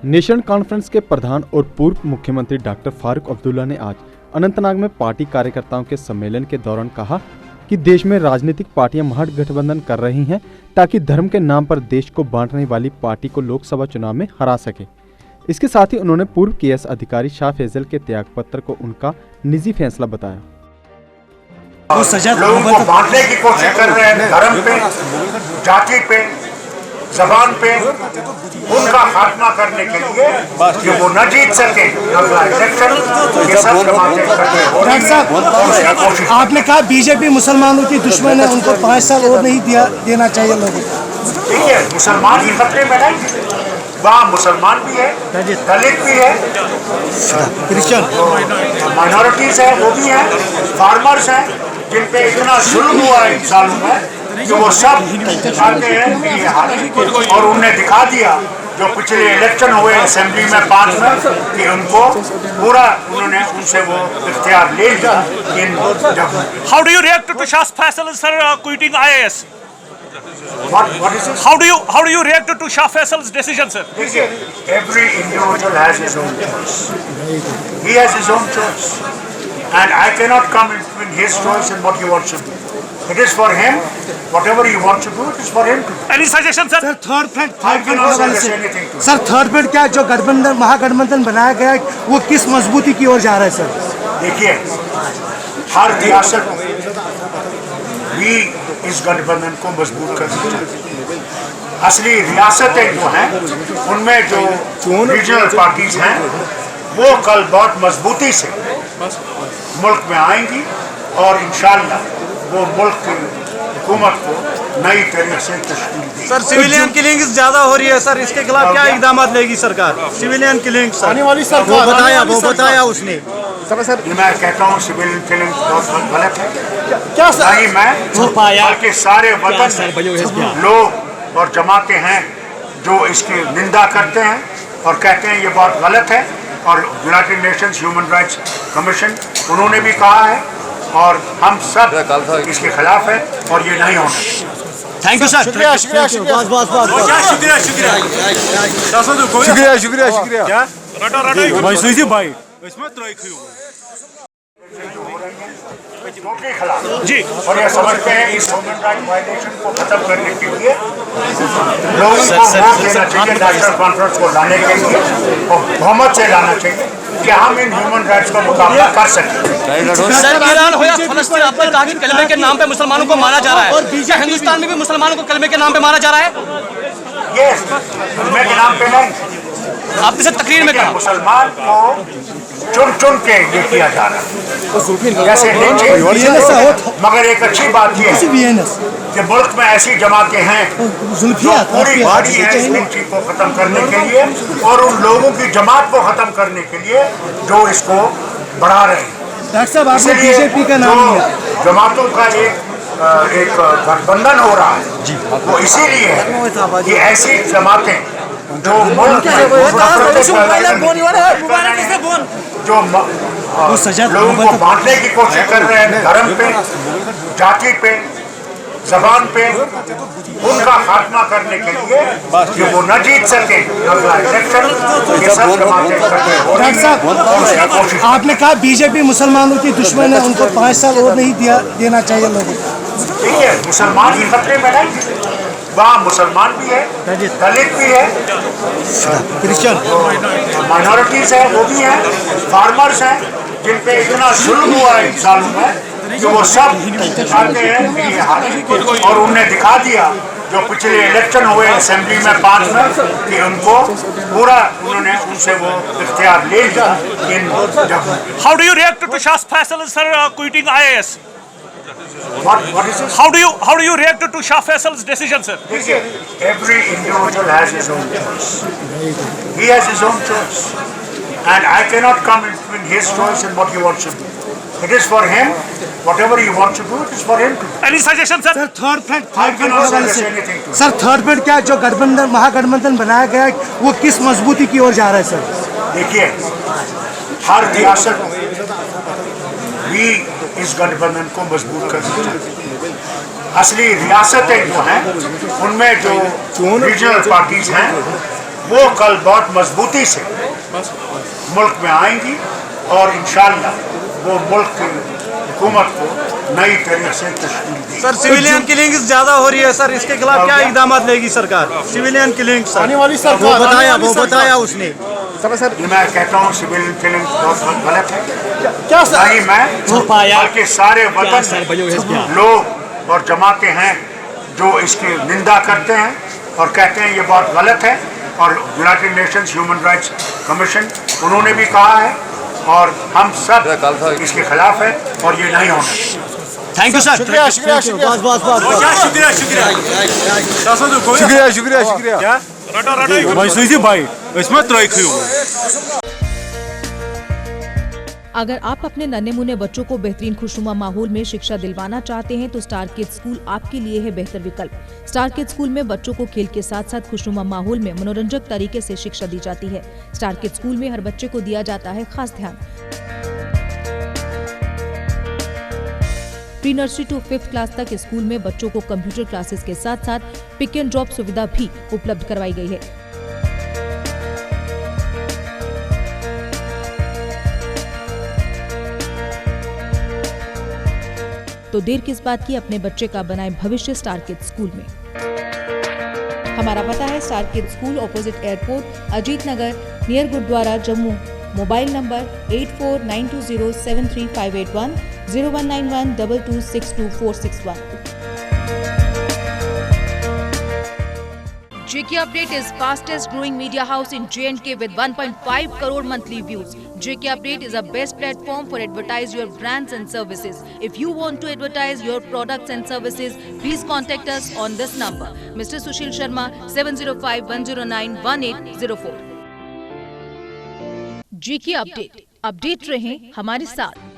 National conference के प्रधान और पूर्व मुख्यमंत्री डॉक्टर फारूक अब्दुल्ला ने आज अनंतनाग में पार्टी कार्यकर्ताओं के सम्मेलन के दौरान कहा कि देश में राजनीतिक पार्टियां महागठबंधन कर रही हैं ताकि धर्म के नाम पर देश को बांटने वाली पार्टी को लोकसभा चुनाव में हरा सके। इसके साथ ही उन्होंने पूर्व केएस अधिकारी शाह फैजल के त्यागपत्र को उनका निजी फैसला बताया। लोगों को बांटने की कोशिश कर रहे हैं, धर्म पे, जाति पे, जबान पे, उनका खात्मा करने के लिए कि वो न जीत सके अगला इलेक्शन। ये सब डॉक्टर साहब, आपने कहा बीजेपी मुसलमानों की दुश्मन है, उनको 5 साल और नहीं देना चाहिए लोगों को। ठीक है, मुसलमान ही खतरे में नहीं, वहाँ मुसलमान भी है, दलित भी है, क्रिश्चियन माइनॉरिटीज है, वो भी है, फार्मर्स हैं जिन पे इतना जुल्म हुआ है इन सालों में कि वो सब आते हैं और उन्हें दिखा दिया जो पिछले इलेक्शन हुए असेंबली में 5 में कि उनको पूरा उन्होंने उनसे वो इख्तियार ले लिया। How do you react to Shah Faisal sir quitting IAS? What is this? How do you react to Shah Faisal's decision, sir? Every individual has his own choice. He has his own choice, and I cannot come in between his choice and what he wants to do. It is for him. Whatever he wants to do, it is for him to do. Any suggestion, sir? Sir third front sir third front क्या जो गठबंधन महागठबंधन बनाया गया है वो किस मजबूती की ओर जा रहा है सर? देखिए, हर रियासत भी इस गठबंधन को मजबूत करनी चाहिए। असली रियासतें जो हैं उनमें जो रीजनल पार्टीज हैं वो कल बहुत मजबूती से मुल्क में आएंगी और इंशाअल्लाह वो मुल्क की हुकूमत को नई तरीके से तश्कील देगी। सर सिविलियन किलिंग्स ज्यादा हो रही है सर, इसके खिलाफ क्या इकदाम लेगी सरकार? सिविलियन किलिंग्स आने वाली सर वो बताया उसने। मैं कहता हूँ सिविलियन किलिंग बहुत गलत है। क्या सर? नहीं मैं बल्कि सारे वतन लोग और जमाते हैं जो इसकी निंदा करते हैं और कहते हैं ये बहुत गलत है, और United Nations human rights commission उन्होंने भी कहा है और हम सब इसके खिलाफ है और ये नहीं होना। थैंक यू सर, शुक्रिया शुक्रिया शुक्रिया शुक्रिया शुक्रिया शुक्रिया क्या भाई सुजी भाई इसमें टोटली खिलाफ जी, और ये समझते हैं इस ह्यूमन राइट वायलेशन को खत्म करने के लिए लोगों को वोट देना चाहिए, नेशनल कॉन्फ्रेंस को लाने के लिए और बहुमत से लाना चाहिए कि हम इन ह्यूमन राइट्स का मुकाबला कर सकें। सर ईरान हो या फिलिस्तीन, आपने कहा कि कलमे के नाम पे मुसलमानों को मारा जा रहा है, और क्या हिंदुस्तान में भी मुसलमानों को कलमे के नाम पे मारा जा रहा है? ये कलमे के नाम पे नहीं, आपने सर तकरीर में कहा मुसलमान को चुन चुन के ये किया जा रहा है जैसे मगर एक अच्छी बात ये है कि मुल्क में ऐसी जमातें हैं जो पूरी भारी है इस लिंची को खत्म करने के लिए और उन लोगों की जमात को खत्म करने के लिए जो इसको बढ़ा रहे हैं। डॉक्टर साहब, आपने बीजेपी का नाम लिया, जमातों का एक गठबंधन हो रहा है वो इसीलिए है कि ऐसी जमातें जो मुल्क जो लोगों को बांटने की कोशिश कर रहे हैं, धर्म पे, जाति पे, जबान पे, उनका खात्मा करने के लिए कि वो न जीत सके अगला इलेक्शन। ये सब डॉक्टर साहब, आपने कहा बीजेपी मुसलमानों की दुश्मन है, उनको 5 साल और नहीं देना चाहिए लोगों को। ठीक है, मुसलमान ही खतरे में नहीं, वहाँ मुसलमान भी है, दलित भी है, क्रिश्चियन माइनॉरिटीज है, वो भी है, फार्मर्स हैं जिन पे इतना जुल्म हुआ है इन सालों में कि वो सब आते हैं और उन्हें दिखा दिया जो पिछले इलेक्शन हुए असेंबली में 5 में कि उनको पूरा उन्होंने उनसे वो इख्तियार ले लिया। How do you react to Shah Faisal sir quitting IAS? What is this? How do you react to Shah Faisal's decision, sir? Every individual has his own choice. He has his own choice, and I cannot come in between his choice and what he wants to do. It is for him. Whatever he wants to do, it is for him to do. Any suggestion, sir? Sir third front sir third front क्या जो गठबंधन महागठबंधन बनाया गया है वो किस मजबूती की ओर जा रहा है सर? देखिए, हर रियासत भी इस गठबंधन को मजबूत करनी चाहिए। असली रियासतें जो हैं उनमें जो रीजनल पार्टीज हैं वो कल बहुत मजबूती से मुल्क में आएंगी और इंशाअल्लाह वो मुल्क की हुकूमत को नई तरीके से तश्कील देगी। सर सिविलियन किलिंग ज्यादा हो रही है सर, इसके खिलाफ क्या इकदाम लेगी सरकार? सिविलियन किलिंग सर, आने वाली सरकार, वो बताया उसने। ये मैं कहता हूँ सिविलियन किलिंग बहुत गलत है। क्या सर? नहीं मैं बल्कि सारे वतन लोग और जमाते हैं जो इसकी निंदा करते हैं और कहते हैं ये बहुत गलत है। और United Nations human rights commission उन्होंने भी कहा है और हम सब इसके खिलाफ है और ये नहीं होना। Thank you sir. शुक्रिया शुक्रिया शुक्रिया शुक्रिया शुक्रिया शुक्रिया अगर आप अपने नन्हे मुन्ने बच्चों को बेहतरीन खुशनुमा माहौल में शिक्षा दिलवाना चाहते हैं तो स्टार किड्स स्कूल आपके लिए है बेहतर विकल्प। स्टार किड्स स्कूल में बच्चों को खेल के साथ साथ खुशनुमा माहौल में मनोरंजक तरीके से शिक्षा दी जाती है। स्टार किड्स स्कूल में हर बच्चे को दिया जाता है खास ध्यान। Pre nursery to 5th class तक स्कूल में बच्चों को कंप्यूटर क्लासेस के साथ साथ पिक एंड ड्रॉप सुविधा भी उपलब्ध करवाई गई है। तो देर किस बात की, अपने बच्चे का बनाए भविष्य स्टार किड्स स्कूल में। हमारा पता है star kids school opposite airport, Ajit Nagar, near gurdwara, Jammu. Mobile number 8492073581 019122622461। JK Update is fastest growing media house in J&K with 1.5 crore monthly views. JK Update is a best platform for advertise your brands and services. If you want to advertise your products and services, please contact us on this number. Mr. Sushil Sharma, 705-109-1804. JK Update, update रहें हमारे साथ।